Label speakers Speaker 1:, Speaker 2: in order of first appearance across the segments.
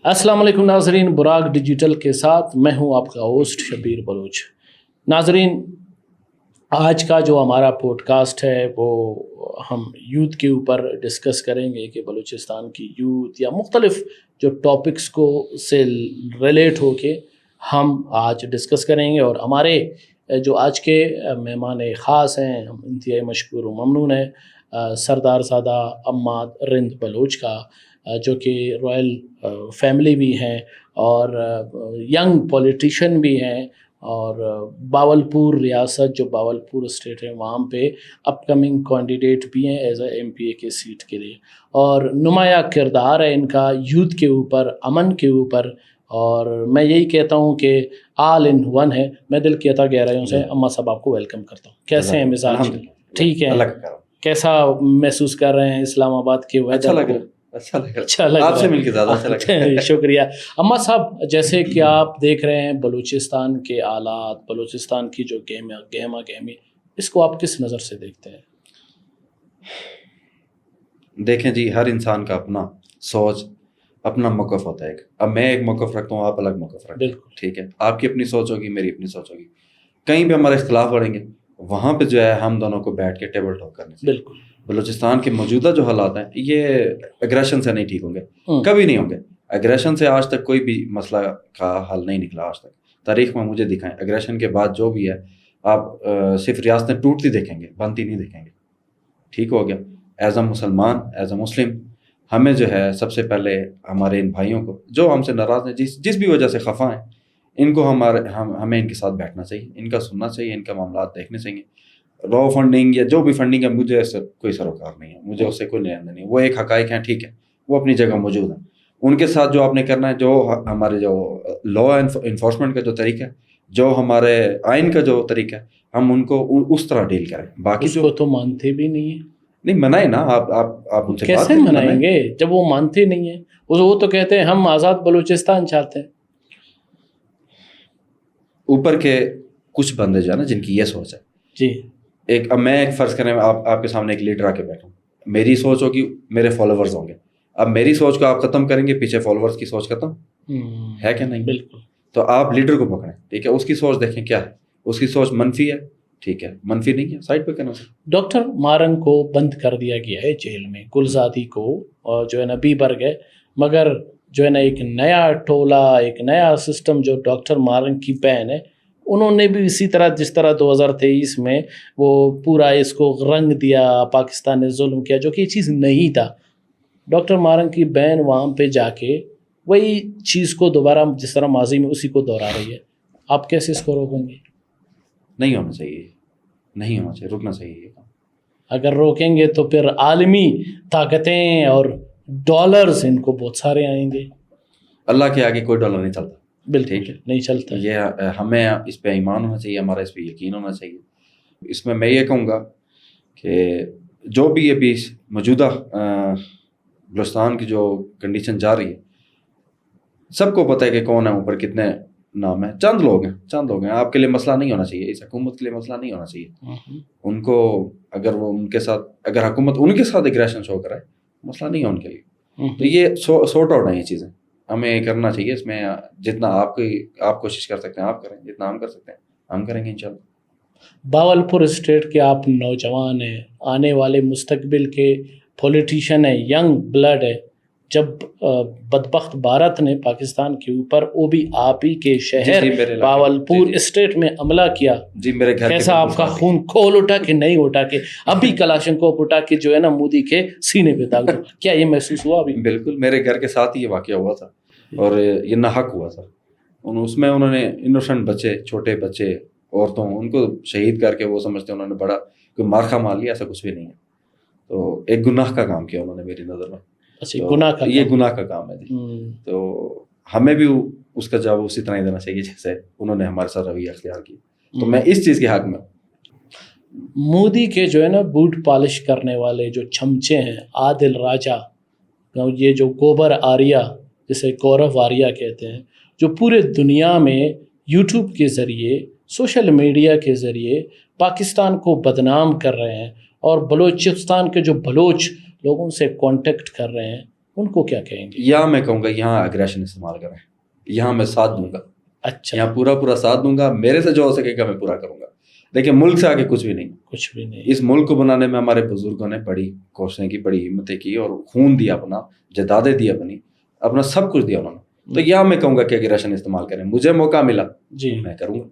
Speaker 1: السلام علیکم ناظرین، براق ڈیجیٹل کے ساتھ میں ہوں آپ کا ہوسٹ شبیر بلوچ۔ ناظرین، آج کا جو ہمارا پوڈ کاسٹ ہے وہ ہم یوتھ کے اوپر ڈسکس کریں گے کہ بلوچستان کی یوتھ یا مختلف جو ٹاپکس کو سے ریلیٹ ہو کے ہم آج ڈسکس کریں گے۔ اور ہمارے جو آج کے مہمان خاص ہیں، ہم انتہائی مشکور و ممنون ہیں سردار زادہ عماد رند بلوچ کا، جو کہ رائل فیملی بھی ہیں اور ینگ پولیٹیشین بھی ہیں، اور باولپور ریاست جو باولپور اسٹیٹ ہے وہاں پہ اپ کمنگ کینڈیڈیٹ بھی ہیں ایز اے ایم پی اے کے سیٹ کے لیے، اور نمایاں کردار ہے ان کا یوتھ کے اوپر، امن کے اوپر، اور میں یہی کہتا ہوں کہ آل ان ون ہے۔ میں دل کی عطا گہرائیوں سے اما صاحب آپ کو ویلکم کرتا ہوں۔ کیسے ہیں مزاج؟ ٹھیک ہے؟ کیسا محسوس کر رہے ہیں اسلام آباد کے ویدر کو؟ اچھا لگ
Speaker 2: آپ سے مل کے زیادہ اچھا لگا۔
Speaker 1: شکریہ اما صاحب۔ جیسے کہ آپ دیکھ رہے ہیں بلوچستان کے حالات، بلوچستان کی جو گہما گہمی، اس کو آپ کس نظر سے دیکھتے ہیں؟
Speaker 2: دیکھیں جی، ہر انسان کا اپنا سوچ، اپنا موقف ہوتا ہے۔ اب میں ایک موقف رکھتا ہوں، آپ الگ موقف رکھتے ہیں، ٹھیک ہے؟ آپ کی اپنی سوچ ہوگی، میری اپنی سوچ ہوگی، کہیں پہ ہمارے اختلاف بڑھیں گے، وہاں پہ جو ہے ہم دونوں کو بیٹھ کے ٹیبل ٹاک کرنے سے۔
Speaker 1: بالکل۔
Speaker 2: بلوچستان کے موجودہ جو حالات ہیں یہ اگریشن سے نہیں ٹھیک ہوں گے، کبھی نہیں ہوں گے۔ اگریشن سے آج تک کوئی بھی مسئلہ کا حل نہیں نکلا آج تک۔ تاریخ میں مجھے دکھائیں اگریشن کے بعد جو بھی ہے، آپ صرف ریاستیں ٹوٹتی دیکھیں گے، بنتی نہیں دیکھیں گے۔ ٹھیک ہو گیا؟ ایز اے مسلمان، ایز اے مسلم، ہمیں جو ہے سب سے پہلے ہمارے ان بھائیوں کو جو ہم سے ناراض ہیں، جس بھی وجہ سے خفا ہیں، ان کو ہمیں ان کے ساتھ بیٹھنا چاہیے، ان کا سننا چاہیے، ان کا معاملات دیکھنے چاہیے۔ رو فنڈنگ یا جو بھی فنڈنگ ہے، مجھے اس سے کوئی سروکار نہیں ہے، مجھے اس سے کوئی لینا نہیں ہے۔ وہ ایک حقائق ہیں، ٹھیک ہے، وہ اپنی جگہ موجود ہیں۔ ان کے ساتھ جو آپ نے کرنا ہے، جو ہمارے جو لا انفورسمنٹ کا جو طریقہ ہے، جو ہمارے آئین کا جو طریقہ ہے، ہم ان کو اس طرح ڈیل کریں۔ باقی
Speaker 1: اس کو تو مانتے بھی نہیں ہیں۔
Speaker 2: نہیں منائے نا، آپ ان سے
Speaker 1: کیسے منائیں گے جب وہ مانتے نہیں ہیں؟ وہ تو کہتے ہیں ہم آزاد بلوچستان چاہتے ہیں۔
Speaker 2: اوپر کے کچھ بندے جو ہے نا، جن کی یہ سوچ ہے
Speaker 1: جی،
Speaker 2: اب میں ایک فرض کریں، آپ کے سامنے ایک لیڈر آ کے بیٹھوں، میری سوچ ہوگی، میرے فالوورز ہوں گے۔ اب میری سوچ کو آپ ختم کریں گے، پیچھے فالوورز کی سوچ ختم ہے کہ نہیں؟
Speaker 1: بالکل۔
Speaker 2: تو آپ لیڈر کو پکڑیں، ٹھیک ہے، اس کی سوچ دیکھیں کیا ہے۔ اس کی سوچ منفی ہے، ٹھیک ہے، منفی نہیں ہے، سائڈ پہ کرنا۔
Speaker 1: ڈاکٹر مارنگ کو بند کر دیا گیا ہے جیل میں، گلزادی کو، اور جو ہے نا بیبرگ ہے، مگر جو ہے نا ایک نیا ٹولہ، ایک نیا سسٹم جو ڈاکٹر مارنگ کی بہن ہے، انہوں نے بھی اسی طرح جس طرح 2023 میں وہ پورا اس کو رنگ دیا، پاکستان نے ظلم کیا، جو کہ یہ چیز نہیں تھا۔ ڈاکٹر مارنگ کی بہن وہاں پہ جا کے وہی چیز کو دوبارہ جس طرح ماضی میں اسی کو دہرا رہی ہے۔ آپ کیسے اس کو روکیں گے؟
Speaker 2: نہیں ہونا چاہیے، نہیں ہونا چاہیے، رکنا چاہیے یہ کام۔
Speaker 1: اگر روکیں گے تو پھر عالمی طاقتیں اور ڈالرز ان کو بہت سارے آئیں گے۔
Speaker 2: اللہ کے آگے کوئی ڈالر نہیں چلتا،
Speaker 1: بالکل نہیں چلتا۔
Speaker 2: یہ ہمیں اس پہ ایمان ہونا چاہیے، ہمارا اس پہ یقین ہونا چاہیے۔ اس میں یہ کہوں گا کہ جو بھی ابھی موجودہ بلوچستان کی جو کنڈیشن جا رہی ہے، سب کو پتہ ہے کہ کون ہے اوپر، کتنے نام ہیں، چند لوگ ہیں۔ آپ کے لیے مسئلہ نہیں ہونا چاہیے، اس حکومت کے لیے مسئلہ نہیں ہونا چاہیے۔ ان کو اگر حکومت ان کے ساتھ اگریشن شو کرائے، مسئلہ نہیں ہے ان کے لیے۔ تو یہ سورٹ آؤٹ ہیں یہ چیزیں، ہمیں کرنا چاہیے۔ اس میں جتنا آپ کوشش کر سکتے ہیں آپ کریں، جتنا ہم کر سکتے ہیں ہم کریں گے انشاءاللہ۔
Speaker 1: باولپور اسٹیٹ کے آپ نوجوان ہیں، آنے والے مستقبل کے پولیٹیشین ہیں، ینگ بلڈ ہے۔ جب بدبخت بھارت نے پاکستان کے اوپر، وہ بھی آپ ہی کے شہر باولپور اسٹیٹ میں حملہ کیا،
Speaker 2: میرے گھر
Speaker 1: کیسا آپ کا خون کھول اٹھا کہ نہیں اٹھا کہ ابھی کلاشن کو اٹھا کے جو ہے نا مودی کے سینے پہ داغ دیا؟ کیا یہ محسوس ہوا ابھی؟
Speaker 2: بالکل، میرے گھر کے ساتھ ہی یہ واقعہ ہوا تھا، اور یہ ناحق ہوا تھا۔ اس میں انہوں نے انوسنٹ بچے، چھوٹے بچے، عورتوں، ان کو شہید کر کے وہ سمجھتے انہوں نے بڑا کوئی مارکا مار لیا، ایسا کچھ بھی نہیں ہے۔ تو ایک گناہ کا کام کیا انہوں نے میری نظر میں۔ یہ گناہ کا کام ہے جی۔ تو ہمیں بھی اس کا جواب اسی طرح ہی دینا چاہیے جیسے انہوں نے ہمارے ساتھ رویہ اختیار کیا۔ تو میں اس چیز کے حق میں ہوں۔
Speaker 1: مودی کے جو ہے نا بوٹ پالش کرنے والے جو چھمچے ہیں، عادل راجہ، یہ جو گوبر آریہ جسے گورو آریہ کہتے ہیں، جو پورے دنیا میں یوٹیوب کے ذریعے، سوشل میڈیا کے ذریعے پاکستان کو بدنام کر رہے ہیں، اور بلوچستان کے جو بلوچ لوگوں سے کانٹیکٹ کر رہے ہیں، ان کو کیا کہیں گے؟
Speaker 2: یا میں کہوں گا یہاں اگریشن استعمال کریں, یہاں میں ساتھ دوں گا,
Speaker 1: اچھا,
Speaker 2: یہاں پورا ساتھ دوں گا, میرے سے جو ہو سکے گا میں پورا کروں گا. دیکھیں ملک سے آگے کچھ بھی نہیں,
Speaker 1: کچھ بھی نہیں.
Speaker 2: اس ملک کو بنانے میں ہمارے بزرگوں نے بڑی کوششیں کی, بڑی ہمتیں کی, اور خون دیا اپنا, جدادیں دی اپنا سب کچھ دیا انہوں نے. تو یہاں میں کہوں گا کہ اگریشن استعمال کریں. مجھے موقع ملا
Speaker 1: جی
Speaker 2: میں کروں گا.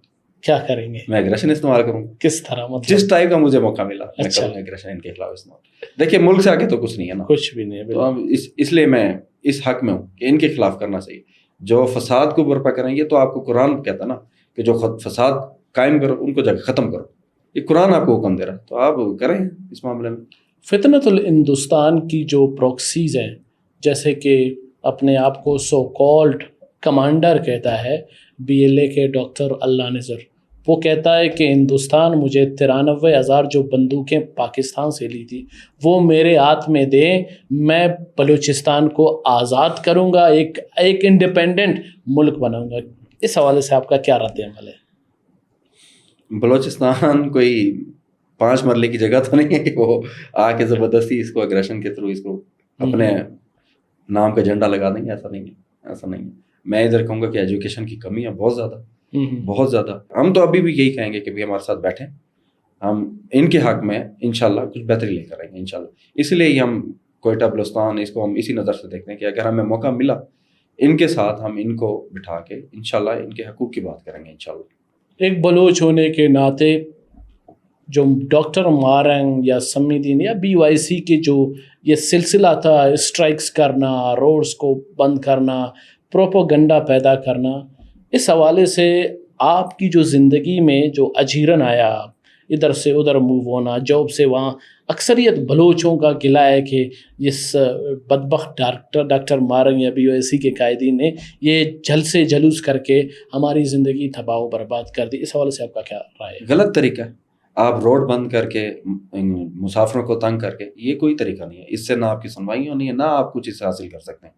Speaker 1: کیا کریں گے؟
Speaker 2: میں اگریشن استعمال کروں گا.
Speaker 1: کس طرح مطلب؟
Speaker 2: جس ٹائپ کا مجھے موقع ملا میں
Speaker 1: اچھا.
Speaker 2: کروں گا اگریشن ان کے خلاف استعمال. دیکھیے ملک سے آگے تو کچھ نہیں ہے نا,
Speaker 1: کچھ بھی نہیں ہے.
Speaker 2: تو اس لیے میں اس حق میں ہوں کہ ان کے خلاف کرنا چاہیے. جو فساد کو برپا کریں, یہ تو آپ کو قرآن کہتا ہے نا کہ جو فساد قائم کرو ان کو جا کے ختم کرو, یہ قرآن آپ کو حکم دے رہا ہے, تو آپ کریں اس معاملے میں.
Speaker 1: فتنۃ الہندوستان کی جو پروکسیز ہیں, جیسے کہ اپنے آپ کو سو کالڈ کمانڈر کہتا ہے BLA کے ڈاکٹر اللہ نذر, وہ کہتا ہے کہ ہندوستان مجھے 93,000 جو بندوقیں پاکستان سے لی تھی وہ میرے ہاتھ میں دے, میں بلوچستان کو آزاد کروں گا, ایک انڈیپینڈنٹ ملک بناؤں گا. اس حوالے سے آپ کا کیا رد عمل ہے؟
Speaker 2: بلوچستان کوئی 5 مرلے کی جگہ تو نہیں ہے کہ وہ آ کے زبردستی اس کو اگریشن کے تھرو اس کو اپنے نام کا جھنڈا لگا دیں گے. ایسا نہیں ہے, ایسا نہیں ہے. میں ادھر کہوں گا کہ ایجوکیشن کی کمی ہے بہت زیادہ, بہت زیادہ. ہم تو ابھی بھی یہی کہیں گے کہ بھی ہمارے ساتھ بیٹھیں, ہم ان کے حق میں انشاءاللہ کچھ بہتری لے کر آئیں گے انشاءاللہ. اس لیے ہی ہم کوئٹہ بلوچستان اس کو ہم اسی نظر سے دیکھتے ہیں کہ اگر ہمیں موقع ملا ان کے ساتھ ہم ان کو بٹھا کے انشاءاللہ ان کے حقوق کی بات کریں گے انشاءاللہ.
Speaker 1: ایک بلوچ ہونے کے ناطے جو ڈاکٹر مارنگ یا سمی دین یا BYC کے جو یہ سلسلہ تھا, اسٹرائکس کرنا, روڈز کو بند کرنا, پروپوگنڈا پیدا کرنا, اس حوالے سے آپ کی جو زندگی میں جو اجیرن آیا, ادھر سے ادھر موو ہونا, جاب سے وہاں, اکثریت بلوچوں کا گلہ ہے کہ اس بدبخت ڈاکٹر مارنگ یا BYC کے قائدین نے یہ جلسے جلوس کر کے ہماری زندگی تباہ و برباد کر دی. اس حوالے سے آپ کا کیا رائے ہے؟
Speaker 2: غلط طریقہ ہے. آپ روڈ بند کر کے مسافروں کو تنگ کر کے, یہ کوئی طریقہ نہیں ہے. اس سے نہ آپ کی سنوائی ہونی ہے, نہ آپ کچھ اس سے حاصل کر سکتے ہیں.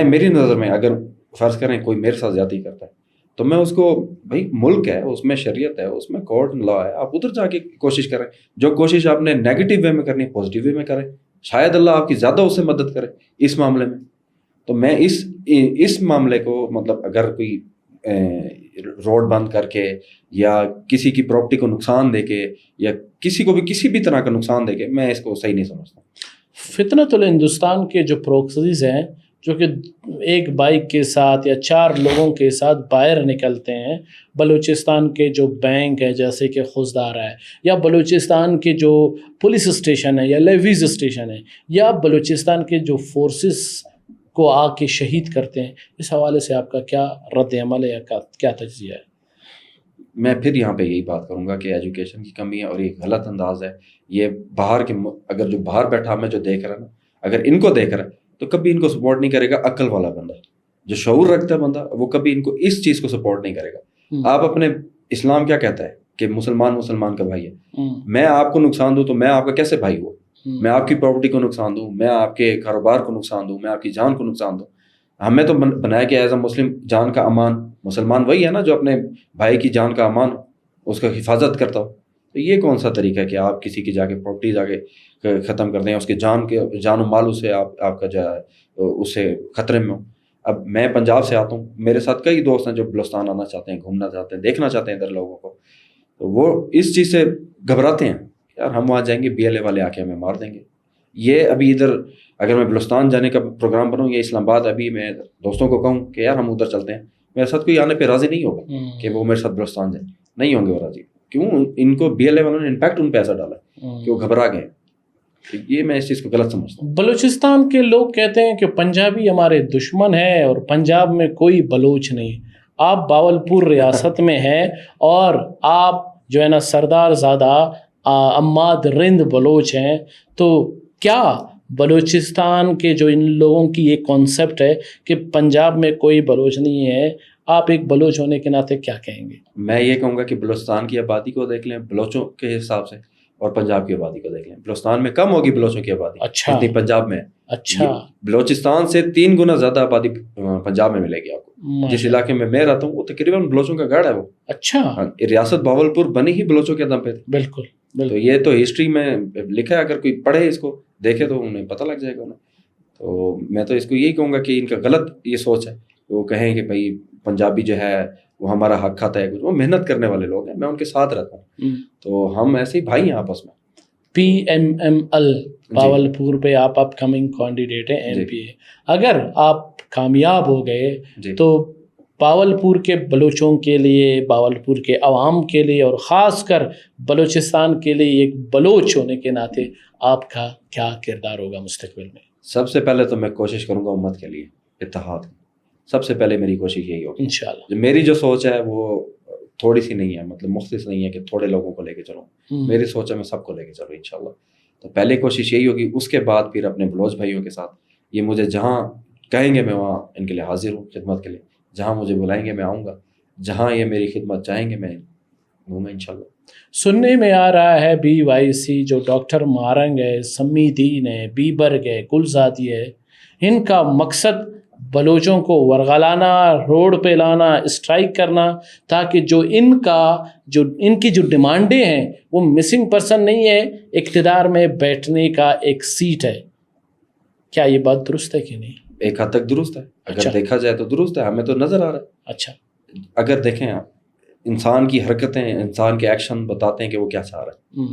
Speaker 2: میری نظر میں اگر فرض کریں کوئی میرے ساتھ زیادتی کرتا ہے تو میں اس کو, بھائی ملک ہے, اس میں شریعت ہے, اس میں کورٹ لا ہے, آپ ادھر جا کے کوشش کریں. جو کوشش آپ نے نیگیٹو وے میں کرنی ہے پازیٹیو وے میں کریں, شاید اللہ آپ کی زیادہ اس سے مدد کرے اس معاملے میں. تو میں اس معاملے کو مطلب اگر کوئی روڈ بند کر کے یا کسی کی پراپرٹی کو نقصان دے کے یا کسی کو بھی کسی بھی طرح کا نقصان دے کے, میں اس کو صحیح نہیں سمجھتا.
Speaker 1: فتنۃ الہندوستان کے جو پروکسیز ہیں جو کہ ایک بائک کے ساتھ یا 4 لوگوں کے ساتھ باہر نکلتے ہیں, بلوچستان کے جو بینک ہے جیسے کہ خزدارہ ہے, یا بلوچستان کے جو پولیس اسٹیشن ہے یا لیویز اسٹیشن ہے, یا بلوچستان کے جو فورسز کو آ کے شہید کرتے ہیں, اس حوالے سے آپ کا کیا رد عمل ہے یا کیا تجزیہ ہے؟
Speaker 2: میں پھر یہاں پہ یہی بات کروں گا کہ ایجوکیشن کی کمی ہے اور یہ غلط انداز ہے. یہ باہر کے اگر جو باہر بیٹھا ہمیں جو دیکھ رہا ہے نا, اگر ان کو دیکھ رہا ہے تو کبھی ان کو سپورٹ نہیں کرے گا. عقل والا بندہ جو شعور رکھتا ہے بندہ, وہ کبھی ان کو اس چیز کو سپورٹ نہیں کرے گا. آپ اپنے اسلام کیا کہتا ہے کہ مسلمان کا بھائی ہے. میں آپ کو نقصان دوں تو میں آپ کا کیسے بھائی ہوں؟ میں آپ کی پراپرٹی کو نقصان دوں, میں آپ کے کاروبار کو نقصان دوں, میں آپ کی جان کو نقصان دوں. ہمیں تو بنایا کہ ایز اے مسلم جان کا امان, مسلمان وہی ہے نا جو اپنے بھائی کی جان کا امان اس کا حفاظت کرتا ہو. تو یہ کون سا طریقہ ہے کہ آپ کسی کی جا کے پراپرٹی جا کے ختم کر دیں, اس کے جان و مال اسے آپ کا جو ہے اس سے خطرے میں ہو. اب میں پنجاب سے آتا ہوں, میرے ساتھ کئی دوست ہیں جو بلوچستان آنا چاہتے ہیں, گھومنا چاہتے ہیں, دیکھنا چاہتے ہیں ادھر لوگوں کو. تو وہ اس چیز سے گھبراتے ہیں, یار ہم وہاں جائیں گے BLA والے آ کے ہمیں مار دیں گے. یہ ابھی ادھر اگر میں بلوچستان جانے کا پروگرام بناؤں یا اسلام آباد, ابھی میں دوستوں کو کہوں کہ یار ہم ادھر چلتے ہیں, میرے ساتھ کوئی آنے پہ راضی نہیں ہوگا کہ وہ میرے ساتھ بلوچستان جائیں, نہیں ہوں گے وہ راضی. کیوں؟ ان کو BLA والوں نے امپیکٹ ان پہ ایسا ڈالا کہ وہ گھبرا گئے. یہ میں اس چیز کو غلط سمجھتا ہوں.
Speaker 1: بلوچستان کے لوگ کہتے ہیں کہ پنجابی ہمارے دشمن ہے اور پنجاب میں کوئی بلوچ نہیں. آپ باولپور ریاست میں ہیں اور آپ جو ہے نا سردار زادہ اماد رند بلوچ ہیں, تو کیا بلوچستان کے جو ان لوگوں کی یہ کانسیپٹ ہے کہ پنجاب میں کوئی بلوچ نہیں ہے, آپ ایک بلوچ ہونے کے ناطے کیا کہیں گے؟
Speaker 2: میں یہ کہوں گا کہ بلوچستان کی آبادی کو دیکھ لیں بلوچوں کے حساب سے, اور پنجاب کی آبادی کو دیکھ لیں. بلوچستان میں کم ہوگی بلوچوں کی آبادی,
Speaker 1: اچھا,
Speaker 2: جتنی پنجاب میں.
Speaker 1: اچھا,
Speaker 2: بلوچستان سے 3 گنا زیادہ آبادی پنجاب میں ملے گی آپ کو. جس علاقے میں میں رہتا ہوں وہ تقریباً بلوچوں کا گڑھ ہے وہ.
Speaker 1: اچھا,
Speaker 2: ریاست باولپور بنی ہی بلوچوں کے دم پہ تھی.
Speaker 1: بالکل.
Speaker 2: تو یہ تو ہسٹری میں لکھا ہے, اگر کوئی پڑھے اس کو دیکھے تو انہیں پتہ لگ جائے گا انہیں. تو میں تو اس کو یہی کہوں گا کہ ان کا غلط یہ سوچ ہے، وہ کہیں کہ بھائی پنجابی جو ہے وہ ہمارا حق کھاتا ہے کچھ، وہ محنت کرنے والے لوگ ہیں، میں ان کے ساتھ رہتا ہوں، تو ہم ایسے ہی بھائی ہیں آپس میں۔
Speaker 1: PMML باول پور پہ آپ اپ کمنگ کینڈیڈیٹ ہیں MPA، اگر آپ کامیاب ہو گئے تو باول پور کے بلوچوں کے لیے، باول پور کے عوام کے لیے، اور خاص کر بلوچستان کے لیے ایک بلوچ ہونے کے ناطے آپ کا کیا کردار ہوگا مستقبل میں؟
Speaker 2: سب سے پہلے تو میں کوشش کروں گا امت کے لیے اتحاد، سب سے پہلے میری کوشش یہی ہوگی انشاءاللہ۔ میری جو سوچ ہے وہ تھوڑی سی نہیں ہے، مطلب مختص نہیں ہے کہ تھوڑے لوگوں کو لے کے چلوں، میری سوچ ہے میں سب کو لے کے چلوں انشاءاللہ۔ تو پہلے کوشش یہی ہوگی، اس کے بعد پھر اپنے بلوچ بھائیوں کے ساتھ، یہ مجھے جہاں کہیں گے میں وہاں ان کے لیے حاضر ہوں خدمت کے لیے، جہاں مجھے بلائیں گے میں آؤں گا، جہاں یہ میری خدمت چاہیں گے میں ہوں گا انشاءاللہ۔
Speaker 1: سننے میں آ رہا ہے BYC جو ڈاکٹر مارنگ ہے، سمی دین ہے، بیبرگ ہے، گلزادی ہے، ان کا مقصد بلوچوں کو ورغلانا، روڈ پہ لانا، اسٹرائک کرنا، تاکہ جو ان کی جو ڈیمانڈیں ہیں وہ مسنگ پرسن نہیں ہے، اقتدار میں بیٹھنے کا ایک سیٹ ہے۔ کیا یہ بات درست ہے کہ نہیں؟
Speaker 2: ایک حد تک درست ہے، اگر دیکھا جائے تو درست ہے، ہمیں تو نظر آ رہا ہے۔
Speaker 1: اچھا،
Speaker 2: اگر دیکھیں آپ انسان کی حرکتیں، انسان کے ایکشن بتاتے ہیں کہ وہ کیا چاہ رہا ہے۔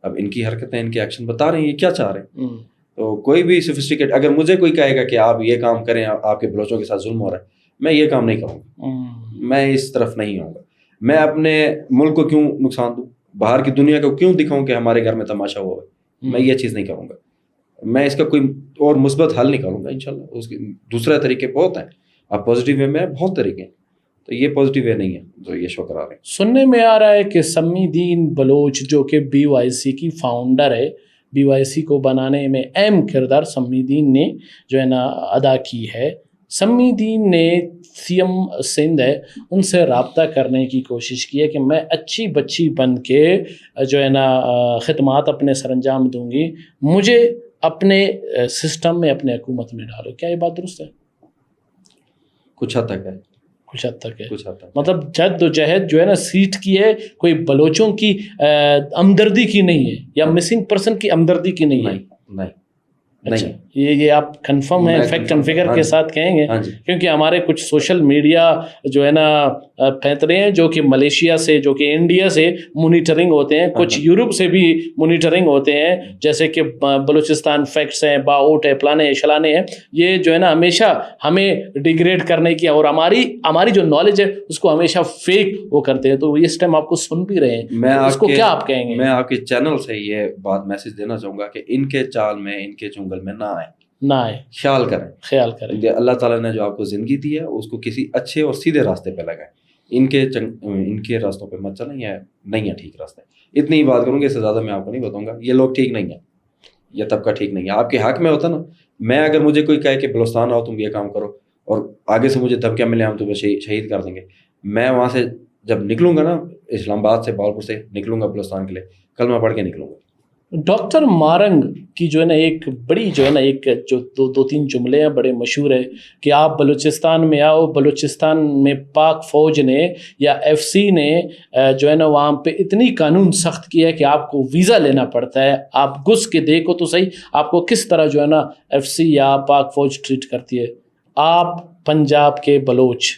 Speaker 2: اب ان کی حرکتیں، ان کے ایکشن بتا رہے ہیں یہ کیا چاہ رہے ہیں۔ تو کوئی بھی سوفسٹیکیٹ، اگر مجھے کوئی کہے گا کہ آپ یہ کام کریں، آپ کے بلوچوں کے ساتھ ظلم ہو رہا ہے، میں یہ کام نہیں کروں گا، میں اس طرف نہیں ہوں گا۔ میں اپنے ملک کو کیوں نقصان دوں، باہر کی دنیا کو کیوں دکھاؤں کہ ہمارے گھر میں تماشا ہوا ہے، میں یہ چیز نہیں کروں گا۔ میں اس کا کوئی اور مثبت حل نکالوں گا انشاءاللہ۔ اس کے دوسرے طریقے بہت ہیں، آپ پازیٹیو وے میں بہت طریقے ہیں، تو یہ پازیٹیو وے نہیں ہے جو یہ شو کرا رہے ہیں۔
Speaker 1: سننے میں آ رہا ہے کہ سمی دین بلوچ جو کہ BYC کی فاؤنڈر ہے، BYC کو بنانے میں اہم کردار سمی دین نے جو ہے نا ادا کی ہے۔ سمی دین نے CM سندھ ہے ان سے رابطہ کرنے کی کوشش کی ہے کہ میں اچھی بچی بن کے جو ہے نا خدمات اپنے سر انجام دوں گی، مجھے اپنے سسٹم میں، اپنے حکومت میں ڈالو۔ کیا یہ بات درست ہے؟
Speaker 2: کچھ حد تک ہے،
Speaker 1: کچھ حد تک ہے،
Speaker 2: کچھ حد تک
Speaker 1: مطلب جد و جہد جو ہے نا سیٹ کی ہے، کوئی بلوچوں کی ہمدردی کی نہیں ہے، یا مسنگ پرسن کی ہمدردی کی نہیں ہے۔
Speaker 2: نہیں
Speaker 1: اچھا، یہ آپ کنفرم ہیں، فیکٹ اینڈ فگر کے ساتھ کہیں گے؟ کیونکہ ہمارے کچھ سوشل میڈیا جو ہے نا پھیترے ہیں، جو کہ ملیشیا سے، جو کہ انڈیا سے مونیٹرنگ ہوتے ہیں، کچھ یورپ سے بھی مونیٹرنگ ہوتے ہیں، جیسے کہ بلوچستان فیکٹس ہیں، باؤٹ ہے، پلانے شلانے ہیں، یہ جو ہے نا ہمیشہ ہمیں ڈیگریڈ کرنے کی اور ہماری جو نالج ہے اس کو ہمیشہ فیک وہ کرتے ہیں۔ تو اس ٹائم آپ کو سن بھی رہے ہیں، اس کو کیا آپ کہیں گے؟
Speaker 2: میں آپ کے چینل سے یہ بات میسج دینا چاہوں گا کہ ان کے چال میں، ان کے چنگل میں نہ آئے، خیال کریں۔ اللہ تعالیٰ نے جو آپ کو زندگی دی ہے اس کو کسی اچھے اور سیدھے راستے پہ لگائیں، ان کے راستوں پہ مت چلیں، یہ نہیں ہے ٹھیک راستے۔ اتنی ہی بات کروں گی، اس سے زیادہ میں آپ کو نہیں بتاؤں گا۔ یہ لوگ ٹھیک نہیں ہیں، یہ طبقہ ٹھیک نہیں ہے۔ آپ کے حق میں ہوتا نا، میں اگر مجھے کوئی کہے کہ بلوچستان آؤ تم یہ کام کرو، اور آگے سے مجھے دھمکیاں ملیں ہم تمہیں شہید کر دیں گے، میں وہاں سے جب نکلوں گا نا، اسلام آباد سے، باولپور سے نکلوں گا بلوچستان کے لیے، کلمہ پڑھ کے نکلوں گا۔
Speaker 1: ڈاکٹر مارنگ کی جو ہے نا ایک بڑی جو ہے نا ایک جو دو تین جملے ہیں بڑے مشہور ہیں کہ آپ بلوچستان میں آؤ، بلوچستان میں پاک فوج نے یا FC نے جو ہے نا وہاں پہ اتنی قانون سخت کیا ہے کہ آپ کو ویزا لینا پڑتا ہے۔ آپ گھس کے دیکھو تو صحیح آپ کو کس طرح جو ہے نا FC یا پاک فوج ٹریٹ کرتی ہے۔ آپ پنجاب کے بلوچ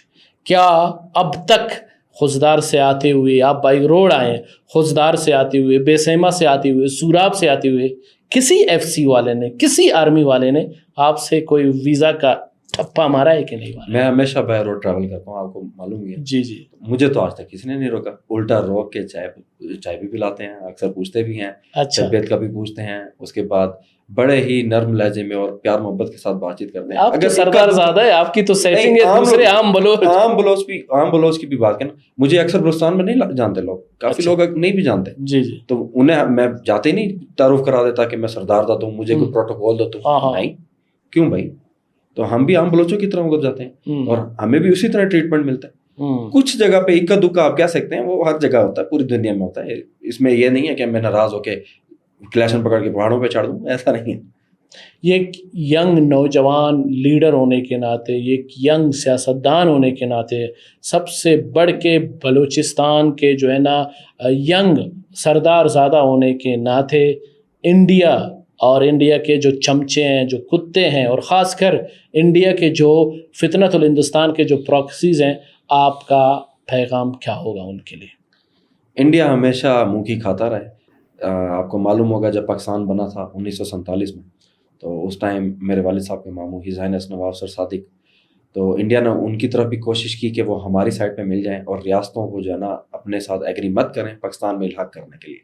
Speaker 1: کیا اب تک خوزدار سے آتے ہوئے، آپ بائی روڈ آئے، خوزدار سے آتے ہوئے، بے سیما سے آتے ہوئے، سوراب سے آتے ہوئے، کسی FC والے نے، کسی آرمی والے نے آپ سے کوئی ویزا کا ٹھپا مارا ہے کہ نہیں مارا؟
Speaker 2: میں ہمیشہ بائی روڈ ٹریول کرتا ہوں، آپ کو معلوم ہے۔
Speaker 1: جی
Speaker 2: مجھے تو آج تک کسی نے نہیں روکا، الٹا روک کے چائے بھی پلاتے ہیں، اکثر پوچھتے بھی ہیں، طبیعت کا بھی پوچھتے ہیں، اس کے بعد بڑے ہی نرم لہجے میں اور پیار محبت کے ساتھ بات چیت کرتے ہیں۔
Speaker 1: آپ سردار زیادہ ہے، آپ کی تو سیٹنگ ہے، دوسرے عام
Speaker 2: بلوچ کی بھی بات کرنا، مجھے اکثر بلوچستان میں نہیں جانتے لوگ، کافی لوگ نہیں بھی جانتے،
Speaker 1: جی
Speaker 2: تو انہیں میں جاتے ہی نہیں تعارف کرا دیتا کہ میں سردار تھا، تم مجھے کوئی پروٹوکول دو، تم نہیں، کیوں بھائی؟ تو ہم بھی عام بلوچوں کی طرح ادھر جاتے ہیں اور ہمیں بھی اسی طرح ٹریٹمنٹ ملتا ہے۔ کچھ جگہ پہ اکا دکا آپ کہہ سکتے ہیں، وہ ہر جگہ ہوتا ہے، پوری دنیا میں ہوتا ہے، اس میں یہ نہیں ہے کہ میں ناراض ہو کے کلیشن پکڑ کے پہاڑوں پہ چڑھ دوں، ایسا نہیں ہے۔
Speaker 1: یہ ایک ینگ نوجوان لیڈر ہونے کے ناطے، یہ ایک ینگ سیاستدان ہونے کے ناطے، سب سے بڑھ کے بلوچستان کے جو ہے نا ینگ سردار زادہ ہونے کے ناطے، انڈیا اور انڈیا کے جو چمچے ہیں، جو کتے ہیں، اور خاص کر انڈیا کے جو فتنۃ الہندوستان کے جو پراکسیز ہیں، آپ کا پیغام کیا ہوگا ان کے لیے؟
Speaker 2: انڈیا ہمیشہ منہ کی کھاتا رہے. آپ کو معلوم ہوگا جب پاکستان بنا تھا 1947 میں، تو اس ٹائم میرے والد صاحب کے ماموں ہز ہائنس نواب سر صادق، تو انڈیا نے ان کی طرف بھی کوشش کی کہ وہ ہماری سائڈ پہ مل جائیں اور ریاستوں کو جو ہے نا اپنے ساتھ ایگری مت کریں پاکستان میں الحاق کرنے کے لیے.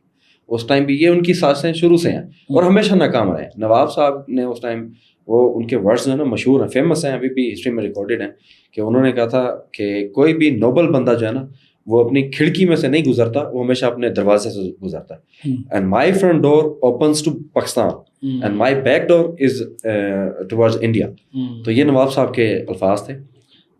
Speaker 2: اس ٹائم بھی یہ ان کی سازشیں شروع سے ہیں اور ہمیشہ ناکام رہے ہیں. نواب صاحب نے اس ٹائم وہ ان کے ورڈز جو ہے نا مشہور ہیں، فیمس ہیں، ابھی بھی ہسٹری میں ریکارڈڈ ہیں، کہ انہوں نے کہا تھا کہ کوئی بھی نوبل بندہ جو ہے نا وہ اپنی کھڑکی میں سے نہیں گزرتا، وہ ہمیشہ اپنے دروازے سے گزرتا ہے. And my front door opens to Pakistan and my back door is towards India. تو یہ نواب صاحب کے الفاظ تھے.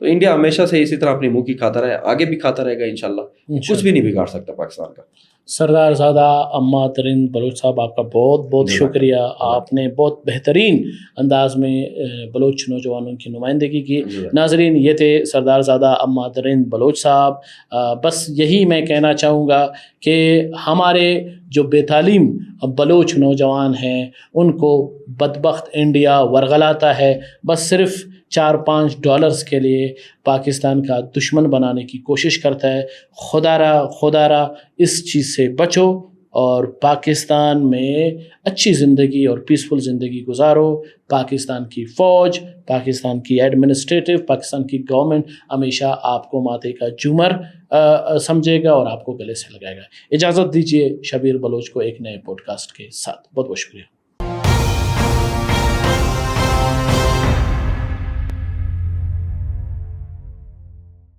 Speaker 2: تو انڈیا ہمیشہ سے اسی طرح اپنی منہ کی کھاتا رہے، آگے بھی کھاتا رہے گا انشاءاللہ. کچھ بھی نہیں بگاڑ سکتا پاکستان کا.
Speaker 1: سردار زادہ اما ترین بلوچ صاحب، آپ کا بہت بہت شکریہ. آپ نے بہت بہترین انداز میں بلوچ نوجوانوں کی نمائندگی کی. ناظرین، یہ تھے سردار زادہ اما ترین بلوچ صاحب. بس یہی میں کہنا چاہوں گا کہ ہمارے جو بے تعلیم بلوچ نوجوان ہیں ان کو بدبخت انڈیا ورغلاتا ہے، بس صرف $4-5 کے لیے پاکستان کا دشمن بنانے کی کوشش کرتا ہے. خدا را اس چیز سے بچو اور پاکستان میں اچھی زندگی اور پیسفل زندگی گزارو. پاکستان کی فوج، پاکستان کی ایڈمنسٹریٹو، پاکستان کی گورنمنٹ ہمیشہ آپ کو ماتھے کا جومر سمجھے گا اور آپ کو گلے سے لگائے گا. اجازت دیجیے شبیر بلوچ کو ایک نئے پوڈ کاسٹ کے ساتھ. بہت بہت شکریہ.